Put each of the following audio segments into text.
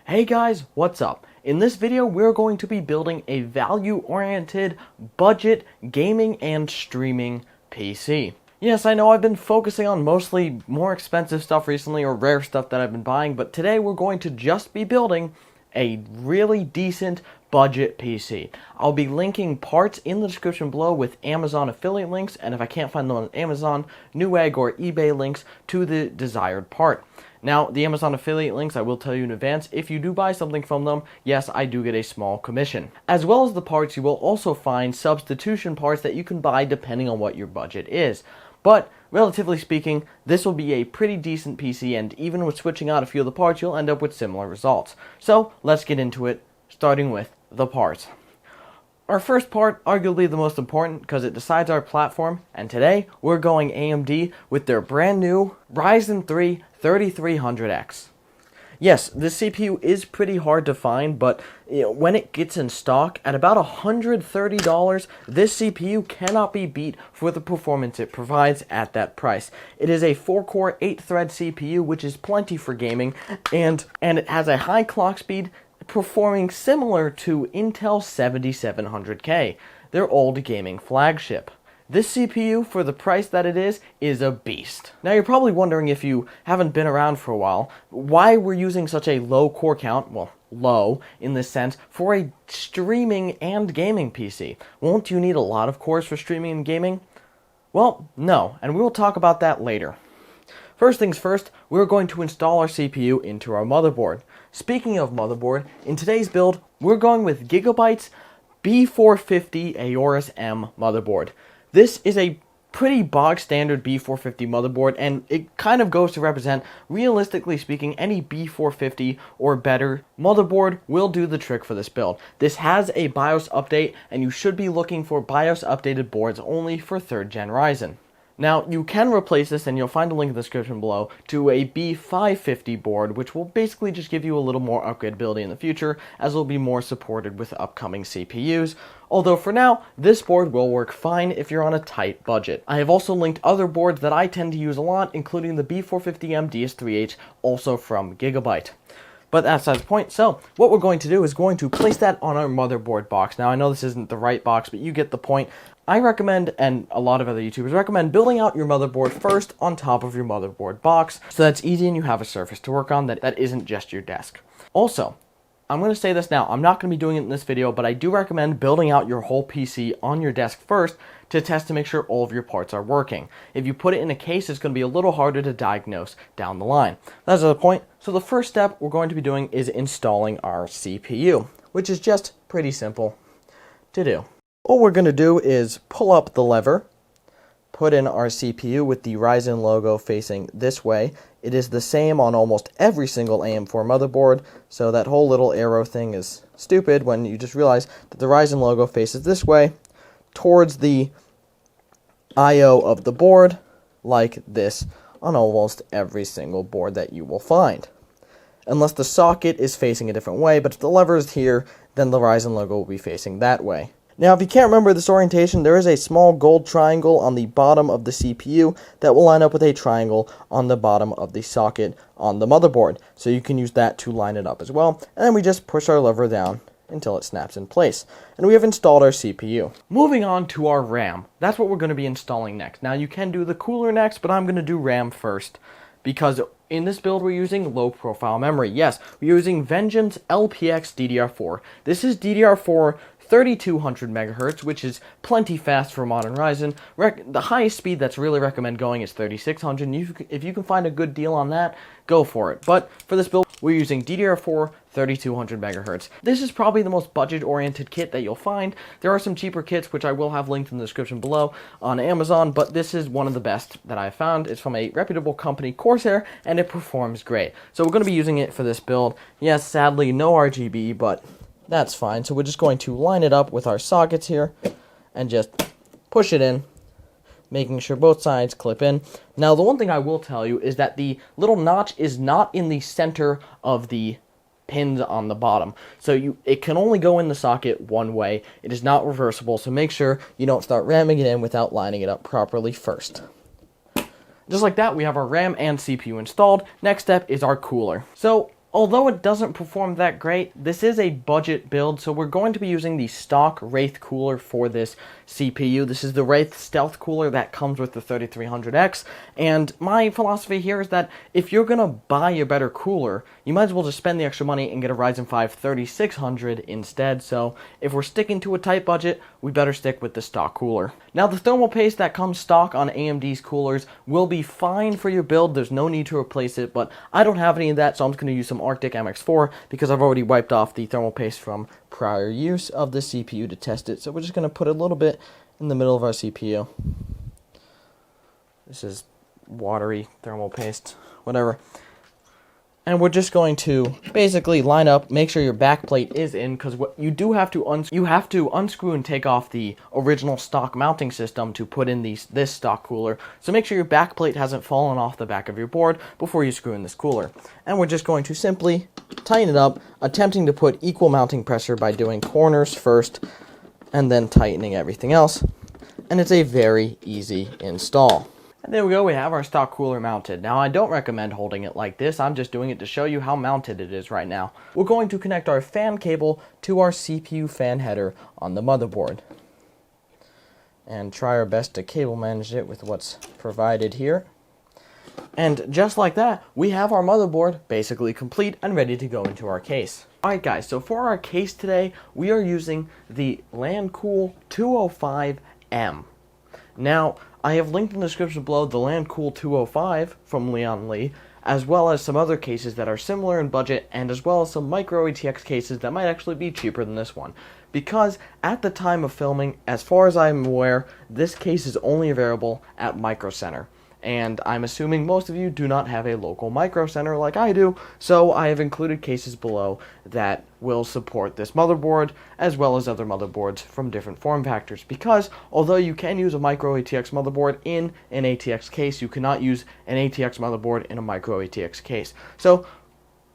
Hey guys, what's up? In this video, we're going to be building a value-oriented, budget, gaming and streaming PC. Yes, I know I've been focusing on mostly more expensive stuff recently, or rare stuff that I've been buying, but today we're going to just be building a really decent budget PC. I'll be linking parts in the description below with Amazon affiliate links, and if I can't find them on Amazon, Newegg or eBay links to the desired part. Now, the Amazon affiliate links, I will tell you in advance, if you do buy something from them, yes, I do get a small commission. As well as the parts, you will also find substitution parts that you can buy depending on what your budget is. But, relatively speaking, this will be a pretty decent PC, and even with switching out a few of the parts, you'll end up with similar results. So, let's get into it, starting with the parts. Our first part, arguably the most important, because it decides our platform, and today, we're going AMD with their brand new Ryzen 3 3300X. Yes, this CPU is pretty hard to find, but when it gets in stock, at about $130, this CPU cannot be beat for the performance it provides at that price. It is a 4-core, 8-thread CPU, which is plenty for gaming, and it has a high clock speed, performing similar to Intel 7700K, their old gaming flagship. This CPU, for the price that it is a beast. Now you're probably wondering, if you haven't been around for a while, why we're using such a low core count, well, low in this sense, for a streaming and gaming PC. Won't you need a lot of cores for streaming and gaming? Well, no, and we will talk about that later. First things first, we're going to install our CPU into our motherboard. Speaking of motherboard, in today's build, we're going with Gigabyte's B450 Aorus M motherboard. This is a pretty bog standard B450 motherboard, and it kind of goes to represent, realistically speaking, any B450 or better motherboard will do the trick for this build. This has a BIOS update, and you should be looking for BIOS updated boards only for 3rd gen Ryzen. Now, you can replace this, and you'll find a link in the description below, to a B550 board, which will basically just give you a little more upgradability in the future, as it will be more supported with upcoming CPUs. Although for now, this board will work fine if you're on a tight budget. I have also linked other boards that I tend to use a lot, including the B450M DS3H, also from Gigabyte. But that's the point. So, what we're going to do is going to place that on our motherboard box. Now, I know this isn't the right box, but you get the point. I recommend, and a lot of other YouTubers recommend, building out your motherboard first on top of your motherboard box, so that's easy and you have a surface to work on that isn't just your desk. Also, I'm going to say this now, I'm not going to be doing it in this video, but I do recommend building out your whole PC on your desk first to test to make sure all of your parts are working. If you put it in a case, it's going to be a little harder to diagnose down the line. That's the point. So the first step we're going to be doing is installing our CPU, which is just pretty simple to do. All we're going to do is pull up the lever, put in our CPU with the Ryzen logo facing this way. It is the same on almost every single AM4 motherboard, so that whole little arrow thing is stupid when you just realize that the Ryzen logo faces this way towards the I/O of the board, like this on almost every single board that you will find. Unless the socket is facing a different way, but if the lever is here, then the Ryzen logo will be facing that way. Now, if you can't remember this orientation, there is a small gold triangle on the bottom of the CPU that will line up with a triangle on the bottom of the socket on the motherboard. So you can use that to line it up as well. And then we just push our lever down until it snaps in place. And we have installed our CPU. Moving on to our RAM. That's what we're going to be installing next. Now, you can do the cooler next, but I'm going to do RAM first, because in this build we're using low profile memory. Yes, we're using Vengeance LPX DDR4. This is DDR4 3200 megahertz, which is plenty fast for modern Ryzen. The highest speed that's really recommend going is 3600, and if you can find a good deal on that, go for it. But for this build, we're using DDR4 3200 megahertz. This is probably the most budget-oriented kit that you'll find. There are some cheaper kits, which I will have linked in the description below on Amazon, but this is one of the best that I've found. It's from a reputable company, Corsair, and it performs great. So we're going to be using it for this build. Yes, sadly, no RGB, but that's fine. So we're just going to line it up with our sockets here and just push it in, making sure both sides clip in. Now, the one thing I will tell you is that the little notch is not in the center of the pins on the bottom. So it can only go in the socket one way. It is not reversible, so make sure you don't start ramming it in without lining it up properly first. Just like that, we have our RAM and CPU installed. Next step is our cooler. So Although it doesn't perform that great, this is a budget build, so we're going to be using the stock Wraith cooler for this CPU. This is the Wraith Stealth cooler that comes with the 3300X, and my philosophy here is that if you're going to buy a better cooler, you might as well just spend the extra money and get a Ryzen 5 3600 instead. So if we're sticking to a tight budget, we better stick with the stock cooler. Now, the thermal paste that comes stock on AMD's coolers will be fine for your build. There's no need to replace it, but I don't have any of that, so I'm just going to use some Arctic MX4 because I've already wiped off the thermal paste from prior use of the CPU to test it. So we're just going to put a little bit in the middle of our CPU. This is watery thermal paste, whatever. And we're just going to basically line up, make sure your back plate is in, because what you do have to unscrew and take off the original stock mounting system to put in this stock cooler. So make sure your back plate hasn't fallen off the back of your board before you screw in this cooler. And we're just going to simply tighten it up, attempting to put equal mounting pressure by doing corners first and then tightening everything else. And it's a very easy install. And there we go, we have our stock cooler mounted. Now, I don't recommend holding it like this. I'm just doing it to show you how mounted it is right now. We're going to connect our fan cable to our CPU fan header on the motherboard. And try our best to cable manage it with what's provided here. And just like that, we have our motherboard basically complete and ready to go into our case. Alright guys, so for our case today, we are using the Landcool 205M. Now, I have linked in the description below the Landcool 205 from Leon Lee, as well as some other cases that are similar in budget, and as well as some micro ATX cases that might actually be cheaper than this one. Because at the time of filming, as far as I'm aware, this case is only available at Micro Center. And I'm assuming most of you do not have a local Micro Center like I do, so I have included cases below that will support this motherboard, as well as other motherboards from different form factors. Because, although you can use a micro ATX motherboard in an ATX case, you cannot use an ATX motherboard in a micro ATX case. So,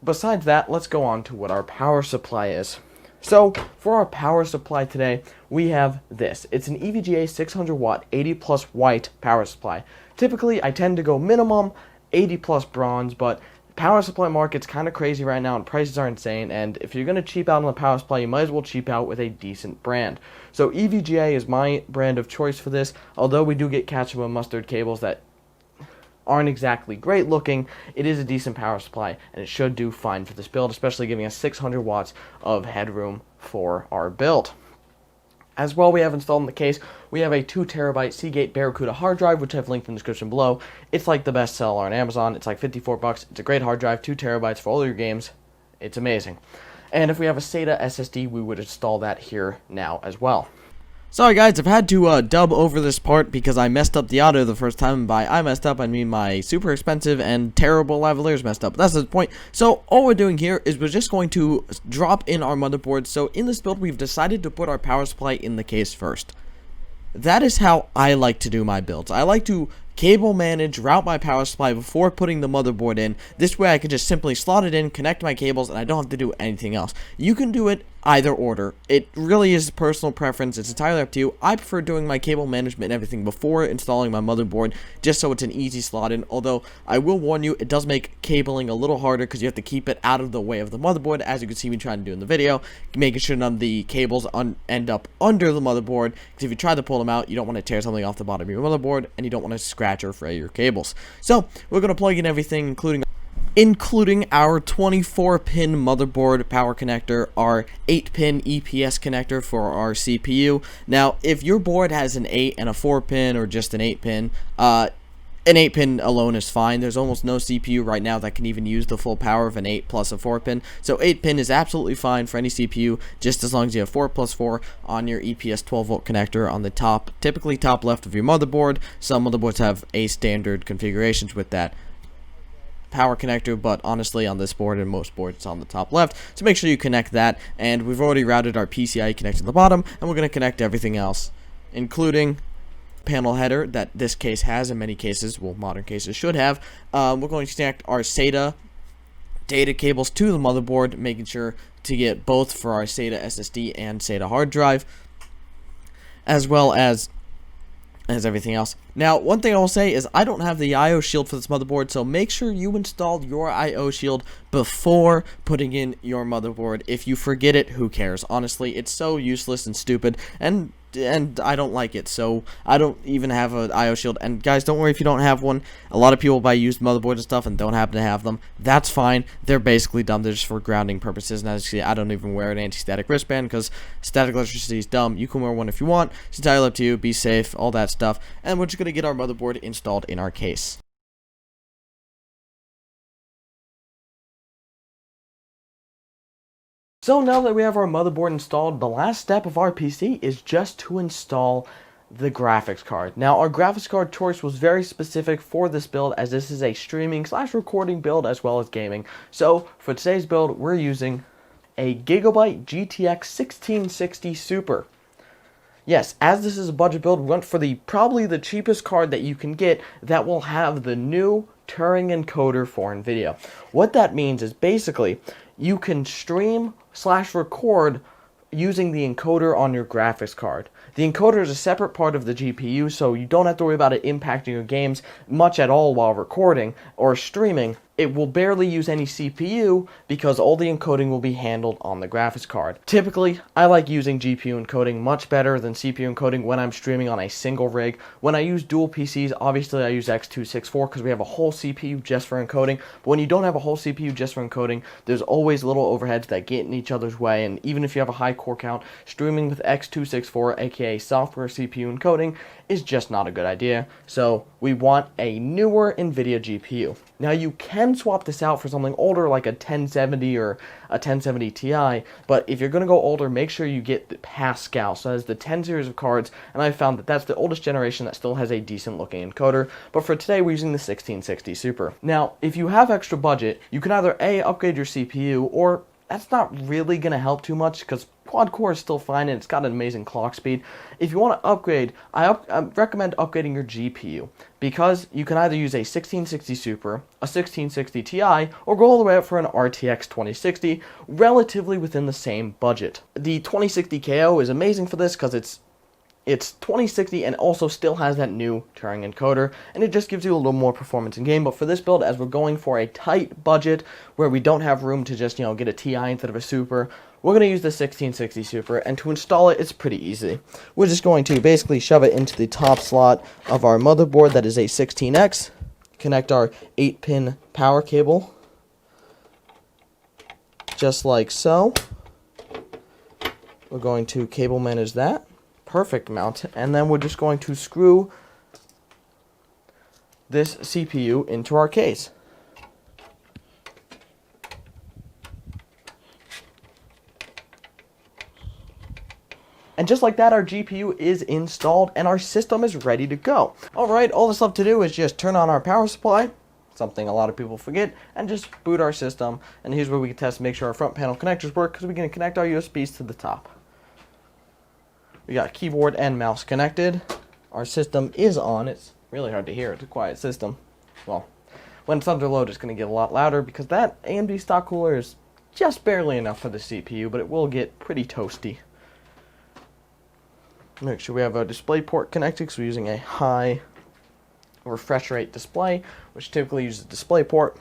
besides that, let's go on to what our power supply is. So, for our power supply today, we have this. It's an EVGA 600 watt, 80 plus white power supply. Typically, I tend to go minimum 80 plus bronze, but power supply market's kind of crazy right now and prices are insane, and if you're going to cheap out on the power supply, you might as well cheap out with a decent brand. So EVGA is my brand of choice for this, although we do get ketchup and mustard cables that aren't exactly great looking. It is a decent power supply, and it should do fine for this build, especially giving us 600 watts of headroom for our build. As well, we have installed in the case, we have a 2 terabyte Seagate Barracuda hard drive, which I've linked in the description below. It's like the best seller on Amazon. It's like 54 bucks. It's a great hard drive, 2 terabytes for all your games. It's amazing. And if we have a SATA SSD, we would install that here now as well. Sorry guys, I've had to dub over this part because I messed up the audio the first time, and by I messed up, I mean my super expensive and terrible lavaliers messed up. That's the point. So all we're doing here is we're just going to drop in our motherboard. So in this build, we've decided to put our power supply in the case first. That is how I like to do my builds. I like to cable manage, route my power supply before putting the motherboard in. This way I can just simply slot it in, connect my cables, and I don't have to do anything else. You can do it either order. It really is personal preference. It's entirely up to you. I prefer doing my cable management and everything before installing my motherboard, just so it's an easy slot in. Although I will warn you, it does make cabling a little harder because you have to keep it out of the way of the motherboard, as you can see me trying to do in the video, making sure none of the cables end up under the motherboard, because if you try to pull them out, you don't want to tear something off the bottom of your motherboard, and you don't want to scratch or fray your cables. So we're going to plug in everything, including our 24-pin motherboard power connector, our 8-pin EPS connector for our CPU. Now, if your board has an 8 and a 4-pin or just an 8-pin, an 8-pin alone is fine. There's almost no CPU right now that can even use the full power of an 8 plus a 4-pin. So 8-pin is absolutely fine for any CPU, just as long as you have 4 plus 4 on your EPS 12-volt connector on the top, typically top left of your motherboard. Some motherboards have a standard configurations with that power connector, but honestly on this board and most boards it's on the top left, so make sure you connect that. And we've already routed our PCIe connector to the bottom, and we're going to connect everything else, including panel header that this case has, in many cases, well, modern cases should have. We're going to connect our SATA data cables to the motherboard, making sure to get both for our SATA SSD and SATA hard drive, as well as as everything else. Now, one thing I will say is I don't have the IO shield for this motherboard, so make sure you install your IO shield before putting in your motherboard. If you forget it, who cares? Honestly, it's so useless and stupid, and I don't like it, so I don't even have an IO shield. And guys, don't worry if you don't have one. A lot of people buy used motherboards and stuff and don't happen to have them. That's fine. They're basically dumb. They're just for grounding purposes. And as you see, I don't even wear an anti-static wristband because static electricity is dumb. You can wear one if you want. It's entirely up to you. Be safe, all that stuff. And we're just going to get our motherboard installed in our case. So now that we have our motherboard installed, the last step of our PC is just to install the graphics card. Now, our graphics card choice was very specific for this build, as this is a streaming / recording build as well as gaming. So for today's build, we're using a Gigabyte GTX 1660 Super. Yes, as this is a budget build, we went for probably the cheapest card that you can get that will have the new Turing encoder for NVIDIA. What that means is basically you can stream / record using the encoder on your graphics card. The encoder is a separate part of the GPU, so you don't have to worry about it impacting your games much at all while recording or streaming. It will barely use any CPU because all the encoding will be handled on the graphics card. Typically, I like using GPU encoding much better than CPU encoding when I'm streaming on a single rig. When I use dual PCs, obviously I use X264 because we have a whole CPU just for encoding. But when you don't have a whole CPU just for encoding, there's always little overheads that get in each other's way. And even if you have a high core count, streaming with X264, aka software CPU encoding, is just not a good idea. So we want a newer NVIDIA GPU. Now you can swap this out for something older like a 1070 or a 1070 Ti, but if you're going to go older, make sure you get the Pascal. So that is the 10 series of cards, and I found that that's the oldest generation that still has a decent looking encoder. But for today, we're using the 1660 Super. Now, if you have extra budget, you can either A, upgrade your CPU, or that's not really going to help too much because quad core is still fine and it's got an amazing clock speed. If you want to upgrade, I recommend upgrading your GPU because you can either use a 1660 Super, a 1660 Ti, or go all the way up for an RTX 2060, relatively within the same budget. The 2060 KO is amazing for this because it's 2060 and also still has that new Turing encoder, and it just gives you a little more performance in game. But for this build, as we're going for a tight budget where we don't have room to just, get a Ti instead of a Super, we're going to use the 1660 Super, and to install it, it's pretty easy. We're just going to basically shove it into the top slot of our motherboard that is a 16X, connect our 8-pin power cable, just like so. We're going to cable manage that. Perfect mount, and then we're just going to screw this CPU into our case. And just like that, our GPU is installed and our system is ready to go. Alright, all that's left to do is just turn on our power supply, something a lot of people forget, and just boot our system. And here's where we can test to make sure our front panel connectors work, because we're going to connect our USBs to the top. We got keyboard and mouse connected. Our system is on. It's really hard to hear. It's a quiet system. Well, when it's under load, it's going to get a lot louder because that AMD stock cooler is just barely enough for the CPU, but it will get pretty toasty. Make sure we have a display port connected because we're using a high refresh rate display, which typically uses a display port.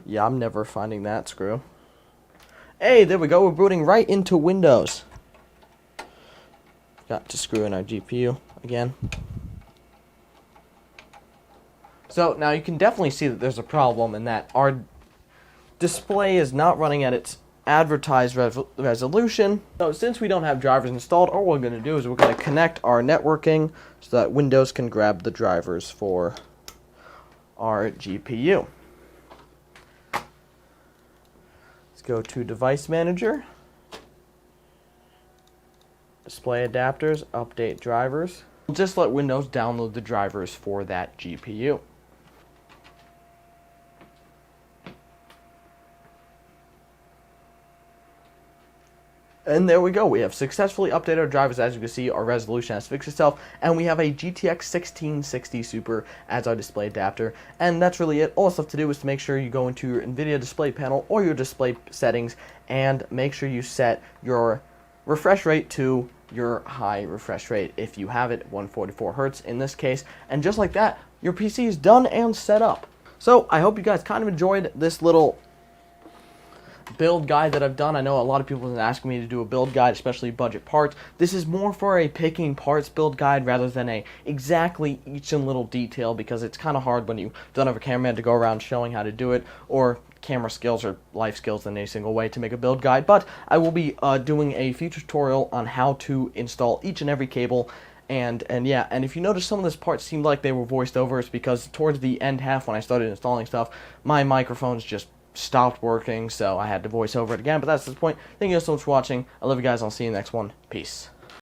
Yeah, I'm never finding that screw. Hey, there we go. We're booting right into Windows. Got to screw in our GPU again. So now you can definitely see that there's a problem in that our display is not running at its advertised resolution. So since we don't have drivers installed, all we're going to do is we're going to connect our networking so that Windows can grab the drivers for our GPU. Let's go to Device Manager, Display Adapters, Update Drivers. Just let Windows download the drivers for that GPU. And there we go. We have successfully updated our drivers. As you can see, our resolution has fixed itself, and we have a GTX 1660 Super as our display adapter. And that's really it. All that's left to do is to make sure you go into your NVIDIA display panel or your display settings and make sure you set your refresh rate to your high refresh rate if you have it, 144 Hertz in this case. And just like that, your PC is done and set up. So I hope you guys kind of enjoyed this little build guide that I've done. I know a lot of people have been asking me to do a build guide, especially budget parts. This is more for a picking parts build guide rather than a exactly each and little detail, because it's kind of hard when you don't have a cameraman to go around showing how to do it, or camera skills or life skills in a single way to make a build guide. But I will be doing a future tutorial on how to install each and every cable. And yeah, and if you notice some of these parts seemed like they were voiced over, it's because towards the end half when I started installing stuff, my microphones just stopped working, so I had to voice over it again. But that's the point. Thank you guys so much for watching. I love you guys. I'll see you in the next one. Peace.